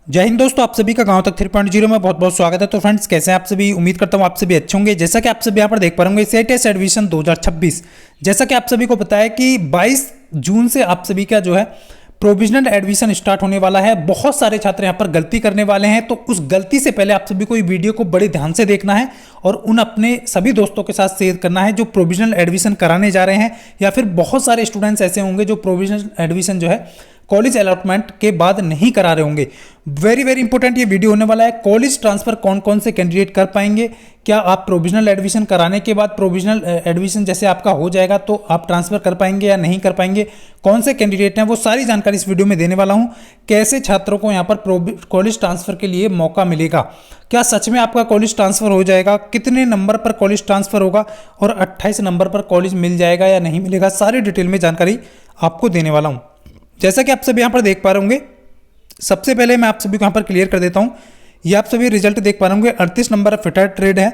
जय हिंद दोस्तों, आप सभी का गांव तक 3.0 में बहुत बहुत स्वागत है। तो फ्रेंड्स, कैसे हैं आप सभी? उम्मीद करता हूं आप सभी अच्छे होंगे। जैसा कि आप सभी यहां पर देख पा रहे होंगे, सीईटी एडमिशन 2026, जैसा कि आप सभी को पता है कि 22 जून से आप सभी का जो है प्रोविजनल एडमिशन स्टार्ट होने वाला है। बहुत सारे छात्र यहाँ पर गलती करने वाले हैं, तो उस गलती से पहले आप सभी को ये वीडियो को बड़े ध्यान से देखना है और उन अपने सभी दोस्तों के साथ शेयर करना है जो प्रोविजनल एडमिशन कराने जा रहे हैं, या फिर बहुत सारे स्टूडेंट्स ऐसे होंगे जो प्रोविजनल एडमिशन जो है कॉलेज अलॉटमेंट के बाद नहीं करा रहे होंगे। वेरी वेरी इंपॉर्टेंट ये वीडियो होने वाला है। कॉलेज ट्रांसफर कौन कौन से कैंडिडेट कर पाएंगे, क्या आप प्रोविजनल एडमिशन कराने के बाद प्रोविजनल एडमिशन जैसे आपका हो जाएगा तो आप ट्रांसफर कर पाएंगे या नहीं कर पाएंगे, कौन से कैंडिडेट हैं, वो सारी जानकारी इस वीडियो में देने वाला हूं। कैसे छात्रों को यहाँ पर कॉलेज ट्रांसफर के लिए मौका मिलेगा, क्या सच में आपका कॉलेज ट्रांसफर हो जाएगा, कितने नंबर पर कॉलेज ट्रांसफर होगा और 28 नंबर पर कॉलेज मिल जाएगा या नहीं मिलेगा, सारी डिटेल में जानकारी आपको देने वाला हूँ। जैसा कि आप सभी यहाँ पर देख पा रहे होंगे, सबसे पहले मैं आप सभी को यहाँ पर क्लियर कर देता हूँ। ये आप सभी रिजल्ट देख पा रहे होंगे, 38 नंबर फिटर ट्रेड है,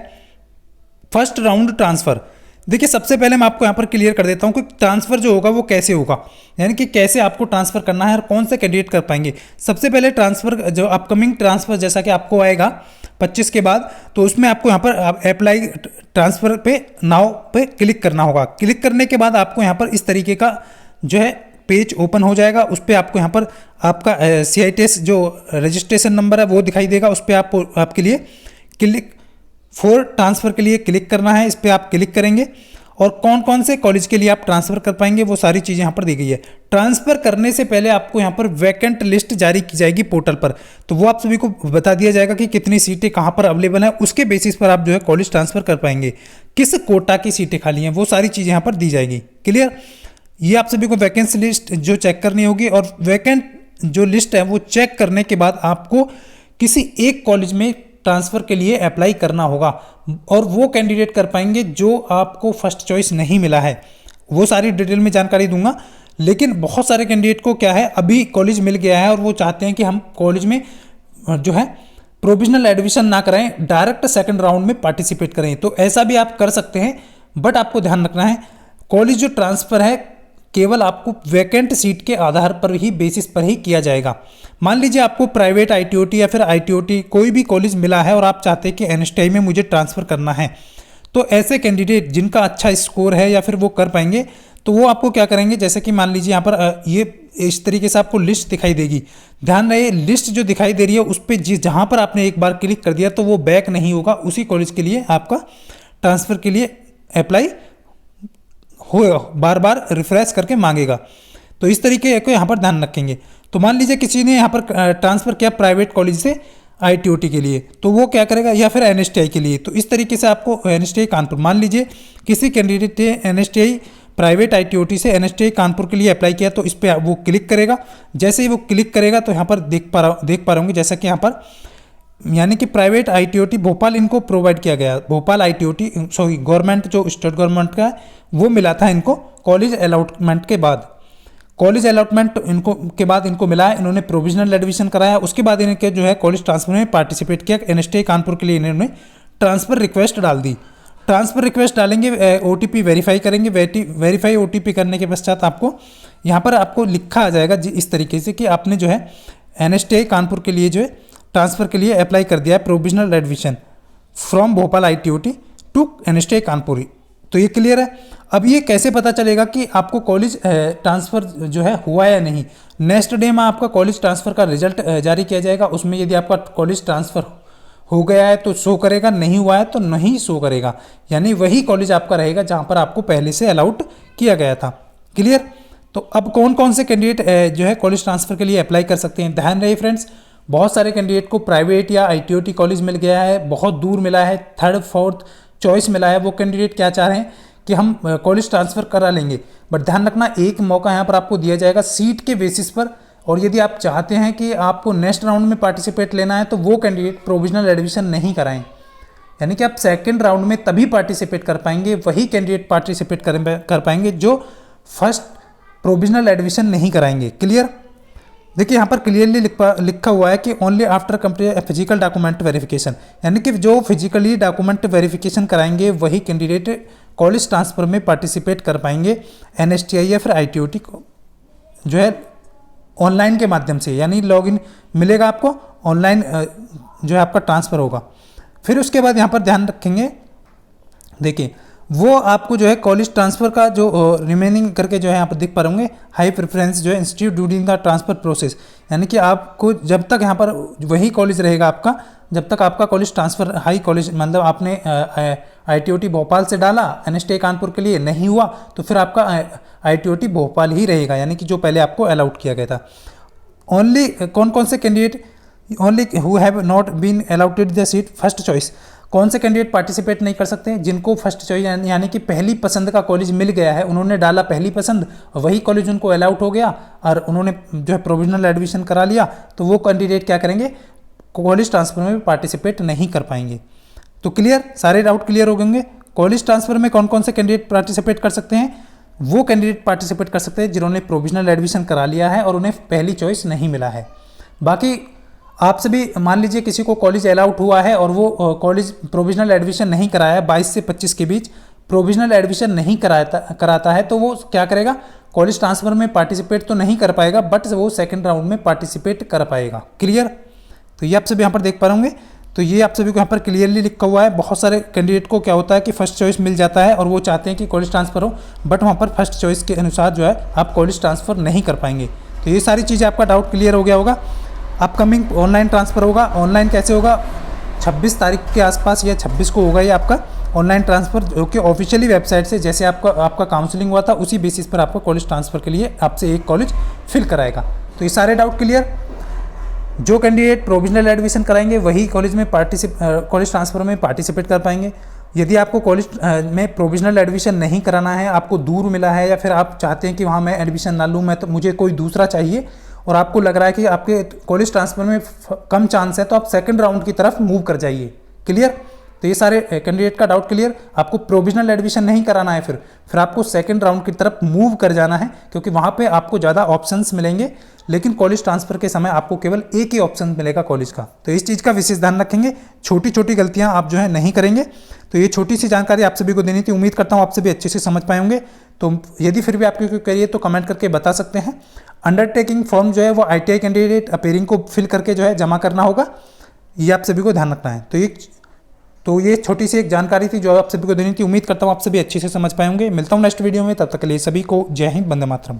फर्स्ट राउंड ट्रांसफर। देखिए, सबसे पहले मैं आपको यहाँ पर क्लियर कर देता हूँ कि ट्रांसफर जो होगा वो कैसे होगा, यानी कि कैसे आपको ट्रांसफर करना है और कौन से कैंडिडेट कर पाएंगे। सबसे पहले ट्रांसफर जो अपकमिंग ट्रांसफर जैसा कि आपको आएगा 25 के बाद, तो उसमें आपको यहाँ पर अप्लाई ट्रांसफर पे नाउ पे क्लिक करना होगा। क्लिक करने के बाद आपको यहाँ पर इस तरीके का जो है पेज ओपन हो जाएगा। उस पर आपको यहाँ पर आपका CITS जो रजिस्ट्रेशन नंबर है वो दिखाई देगा। उस पर आपके लिए क्लिक फॉर ट्रांसफ़र के लिए क्लिक करना है। इस पर आप क्लिक करेंगे और कौन कौन से कॉलेज के लिए आप ट्रांसफ़र कर पाएंगे वो सारी चीज़ें यहाँ पर दी गई है। ट्रांसफ़र करने से पहले आपको यहाँ पर वैकेंट लिस्ट जारी की जाएगी पोर्टल पर, तो वो आप सभी को बता दिया जाएगा कि कितनी सीटें कहाँ पर अवेलेबल हैं। उसके बेसिस पर आप जो है कॉलेज ट्रांसफ़र कर पाएंगे, किस कोटा की सीटें खाली हैं वो सारी चीज़ें यहाँ पर दी जाएगी। क्लियर? ये आप सभी को वैकेंसी लिस्ट जो चेक करनी होगी, और वैकेंट जो लिस्ट है वो चेक करने के बाद आपको किसी एक कॉलेज में ट्रांसफ़र के लिए अप्लाई करना होगा, और वो कैंडिडेट कर पाएंगे जो आपको फर्स्ट चॉइस नहीं मिला है। वो सारी डिटेल में जानकारी दूंगा। लेकिन बहुत सारे कैंडिडेट को क्या है, अभी कॉलेज मिल गया है और वो चाहते हैं कि हम कॉलेज में जो है प्रोविजनल एडमिशन ना कराएं, डायरेक्ट सेकेंड राउंड में पार्टिसिपेट करें। तो ऐसा भी आप कर सकते हैं, बट आपको ध्यान रखना है कॉलेज जो ट्रांसफ़र है केवल आपको वैकेंट सीट के आधार पर ही, बेसिस पर ही किया जाएगा। मान लीजिए आपको प्राइवेट ITOT या फिर ITOT कोई भी कॉलेज मिला है और आप चाहते हैं कि NSTI में मुझे ट्रांसफ़र करना है, तो ऐसे कैंडिडेट जिनका अच्छा स्कोर है या फिर वो कर पाएंगे, तो वो आपको क्या करेंगे, जैसे कि मान लीजिए यहाँ पर ये इस तरीके से आपको लिस्ट दिखाई देगी। ध्यान रहे, लिस्ट जो दिखाई दे रही है उस पर जहाँ पर आपने एक बार क्लिक कर दिया तो वो बैक नहीं होगा, उसी कॉलेज के लिए आपका ट्रांसफ़र के लिए अप्लाई हो बार बार रिफ्रेश करके मांगेगा। तो इस तरीके को यहाँ पर ध्यान रखेंगे। तो मान लीजिए किसी ने यहाँ पर ट्रांसफ़र किया प्राइवेट कॉलेज से ITOT के लिए, तो वो क्या करेगा, या फिर NSTI के लिए, तो इस तरीके से आपको NSTI कानपुर, मान लीजिए किसी कैंडिडेट ने NSTI प्राइवेट ITOT से NSTI कानपुर के लिए अप्लाई किया, तो इस पर वो क्लिक करेगा। जैसे ही वो क्लिक करेगा तो यहाँ पर देख पा रहे होंगे, जैसा कि यहाँ पर यानी कि प्राइवेट ITOT भोपाल इनको प्रोवाइड किया गया। भोपाल ITOT सॉरी गवर्नमेंट जो स्टेट गवर्नमेंट का है वो मिला था इनको कॉलेज अलॉटमेंट के बाद। कॉलेज अलॉटमेंट इनको के बाद इनको मिला है, इन्होंने प्रोविजनल एडमिशन कराया, उसके बाद इनके जो है कॉलेज ट्रांसफर में पार्टिसिपेट किया। NSTI कानपुर के लिए इन्होंने ट्रांसफ़र रिक्वेस्ट डाल दी। ट्रांसफ़र रिक्वेस्ट डालेंगे, OTP वेरीफाई करेंगे। वेरीफाई OTP करने के पश्चात आपको यहाँ पर आपको लिखा आ जाएगा इस तरीके से कि आपने जो है NSTI कानपुर के लिए जो है ट्रांसफ़र के लिए अप्लाई कर दिया है, provisional admission from Bhopal ITOT to NSTI Kanpur. तो ये क्लियर है। अब ये कैसे पता चलेगा कि आपको कॉलेज ट्रांसफ़र जो है हुआ या नहीं? नेक्स्ट डे में आपका कॉलेज ट्रांसफ़र का रिजल्ट जारी किया जाएगा। उसमें यदि आपका कॉलेज ट्रांसफ़र हो गया है तो शो करेगा, नहीं हुआ है तो नहीं शो करेगा, यानी वही कॉलेज आपका रहेगा जहाँ पर आपको पहले से अलाउट किया गया था। क्लियर? तो अब कौन कौन से कैंडिडेट जो है कॉलेज ट्रांसफ़र के लिए अप्लाई कर सकते हैं? ध्यान रहे फ्रेंड्स, बहुत सारे कैंडिडेट को प्राइवेट या ITOT कॉलेज मिल गया है, बहुत दूर मिला है, थर्ड फोर्थ चॉइस मिला है। वो कैंडिडेट क्या चाह रहे हैं कि हम कॉलेज ट्रांसफ़र करा लेंगे, बट ध्यान रखना एक मौका यहाँ पर आपको दिया जाएगा सीट के बेसिस पर। और यदि आप चाहते हैं कि आपको नेक्स्ट राउंड में पार्टिसिपेट लेना है तो वो कैंडिडेट प्रोविजनल एडमिशन नहीं कराएं, यानी कि आप सेकेंड राउंड में तभी पार्टिसिपेट कर पाएंगे, वही कैंडिडेट पार्टिसिपेट कर पाएंगे जो फर्स्ट प्रोविजनल एडमिशन नहीं कराएंगे। क्लियर? देखिए यहाँ पर क्लियरली लिखा हुआ है कि only after complete physical document verification, यानी कि जो फिजिकली डॉक्यूमेंट वेरिफिकेशन कराएंगे वही कैंडिडेट कॉलेज ट्रांसफ़र में पार्टिसिपेट कर पाएंगे। NSTI या फिर ITOT को जो है ऑनलाइन के माध्यम से, यानी लॉगिन मिलेगा आपको ऑनलाइन जो है आपका ट्रांसफ़र होगा। फिर उसके बाद यहाँ पर ध्यान रखेंगे, देखिए वो आपको जो है कॉलेज ट्रांसफ़र का जो रिमेनिंग करके जो है यहाँ पर दिख पा होंगे, हाई प्रेफरेंस जो है institute during the transfer process, यानी कि आपको जब तक यहाँ पर वही कॉलेज रहेगा आपका, जब तक आपका कॉलेज ट्रांसफ़र हाई कॉलेज मतलब आपने ITOT भोपाल से डाला NSTA कानपुर के लिए नहीं हुआ तो फिर आपका ITOT भोपाल ही रहेगा, यानी कि जो पहले आपको अलाउड किया गया था। ओनली कौन कौन से candidate, only who have not been allotted the seat first choice, कौन से कैंडिडेट पार्टिसिपेट नहीं कर सकते, जिनको फर्स्ट चॉइस यानी कि पहली पसंद का कॉलेज मिल गया है, उन्होंने डाला पहली पसंद, वही कॉलेज उनको अलाउट हो गया और उन्होंने जो है प्रोविजनल एडमिशन करा लिया, तो वो कैंडिडेट क्या करेंगे, कॉलेज ट्रांसफर में पार्टिसिपेट नहीं कर पाएंगे। तो क्लियर, सारे डाउट क्लियर हो गएंगे। कॉलेज ट्रांसफर में कौन कौन से कैंडिडेट पार्टिसिपेट कर सकते हैं, वो कैंडिडेट पार्टिसिपेट कर सकते हैं जिन्होंने प्रोविजनल एडमिशन करा लिया है और उन्हें पहली चॉइस नहीं मिला है। बाकी आपसे भी मान लीजिए किसी को कॉलेज अलाउट हुआ है और वो कॉलेज प्रोविजनल एडमिशन नहीं कराया, 22 से 25 के बीच प्रोविजनल एडमिशन नहीं कराता है, तो वो क्या करेगा, कॉलेज ट्रांसफर में पार्टिसिपेट तो नहीं कर पाएगा बट वो सेकंड राउंड में पार्टिसिपेट कर पाएगा। क्लियर, तो ये आप सभी यहाँ पर देख पा होंगे। तो ये आप सभी को यहाँ पर क्लियरली लिखा हुआ है। बहुत सारे कैंडिडेट को क्या होता है कि फर्स्ट चॉइस मिल जाता है और वो चाहते हैं कि कॉलेज ट्रांसफर हो, बट वहाँ पर फर्स्ट चॉइस के अनुसार जो है आप कॉलेज ट्रांसफर नहीं कर पाएंगे। तो ये सारी चीज़ें आपका डाउट क्लियर हो गया होगा। अपकमिंग ऑनलाइन ट्रांसफ़र होगा, ऑनलाइन कैसे होगा, 26 तारीख के आसपास या 26 को होगा ये आपका ऑनलाइन ट्रांसफ़र, जो कि ऑफिशियली वेबसाइट से जैसे आपका काउंसलिंग हुआ था उसी बेसिस पर आपको कॉलेज ट्रांसफ़र के लिए आपसे एक कॉलेज फिल कराएगा। तो ये सारे डाउट क्लियर। जो कैंडिडेट प्रोविजनल एडमिशन कराएंगे वही कॉलेज ट्रांसफ़र में पार्टिसिपेट कर पाएंगे। यदि आपको कॉलेज में प्रोविजनल एडमिशन नहीं कराना है, आपको दूर मिला है या फिर आप चाहते हैं कि वहाँ मैं एडमिशन ना लूँ, मैं तो मुझे कोई दूसरा चाहिए और आपको लग रहा है कि आपके कॉलेज ट्रांसफर में कम चांस है, तो आप सेकंड राउंड की तरफ मूव कर जाइए। क्लियर, तो ये सारे कैंडिडेट का डाउट क्लियर। आपको प्रोविजनल एडमिशन नहीं कराना है, फिर आपको सेकंड राउंड की तरफ मूव कर जाना है, क्योंकि वहाँ पे आपको ज़्यादा ऑप्शंस मिलेंगे, लेकिन कॉलेज ट्रांसफर के समय आपको केवल एक ही ऑप्शन मिलेगा कॉलेज का। तो इस चीज़ का विशेष ध्यान रखेंगे, छोटी छोटी गलतियाँ आप जो है नहीं करेंगे। तो ये छोटी सी जानकारी आप सभी को देनी थी, उम्मीद करता हूँ आप सभी अच्छे से समझ पाए होंगे। तो यदि फिर भी आपकी कोई क्वेरी है तो कमेंट करके बता सकते हैं। अंडरटेकिंग फॉर्म जो है वो ITI कैंडिडेट अपेयरिंग को फिल करके जो है जमा करना होगा, ये आप सभी को ध्यान रखना है। तो ये छोटी सी एक जानकारी थी जो आप सभी को देनी थी। उम्मीद करता हूँ आप सभी अच्छे से समझ पाए होंगे। मिलता हूँ नेक्स्ट वीडियो में, तब तक के लिए सभी को जय हिंद, वंदे मातरम।